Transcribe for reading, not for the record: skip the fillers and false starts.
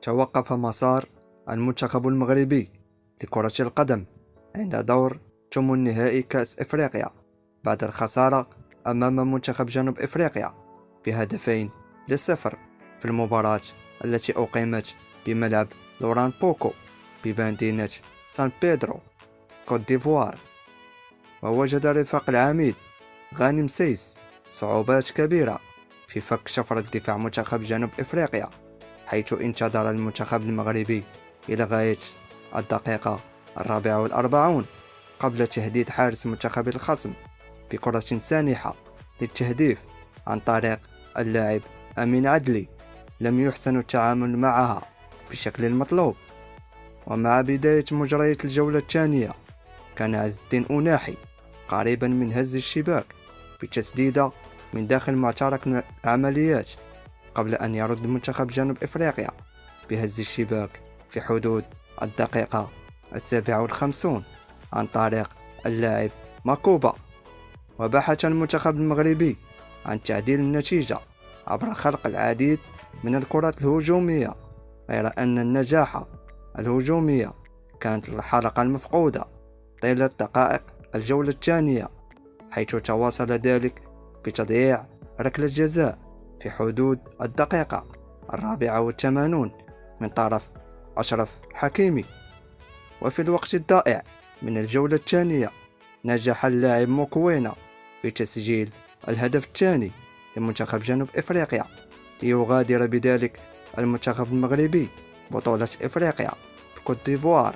توقف مسار المنتخب المغربي لكرة القدم عند دور ثمن نهائي كأس إفريقيا بعد الخسارة أمام منتخب جنوب إفريقيا ب2-0 في المباراة التي أقيمت بملعب لوران بوكو بمدينة سان بيدرو كوت ديفوار. ووجد رفاق العميد غانم سيس صعوبات كبيرة في فك شفرة دفاع منتخب جنوب إفريقيا، حيث انتظر المنتخب المغربي إلى غاية الدقيقة 44 قبل تهديد حارس منتخب الخصم بكرة سانحة للتهديف عن طريق اللاعب أمين عدلي لم يحسن التعامل معها بشكل المطلوب. ومع بداية مجريات الجولة الثانية كان عز الدين أناحي قريبا من هز الشباك بتسديدة من داخل معترك العمليات قبل أن يرد منتخب جنوب إفريقيا بهز الشباك في حدود الدقيقة 57 عن طريق اللاعب ماكوبا. وبحث المنتخب المغربي عن تعديل النتيجة عبر خلق العديد من الكرات الهجومية، غير أن النجاح الهجومية كانت الحلقة المفقودة طيلة دقائق الجولة الثانية، حيث تواصل ذلك بتضييع ركلة جزاء في حدود الدقيقة 84 من طرف أشرف حكيمي. وفي الوقت الضائع من الجولة الثانية نجح اللاعب موكوينا في تسجيل الهدف الثاني لمنتخب جنوب إفريقيا ليغادر بذلك المنتخب المغربي بطولة إفريقيا في كوت ديفوار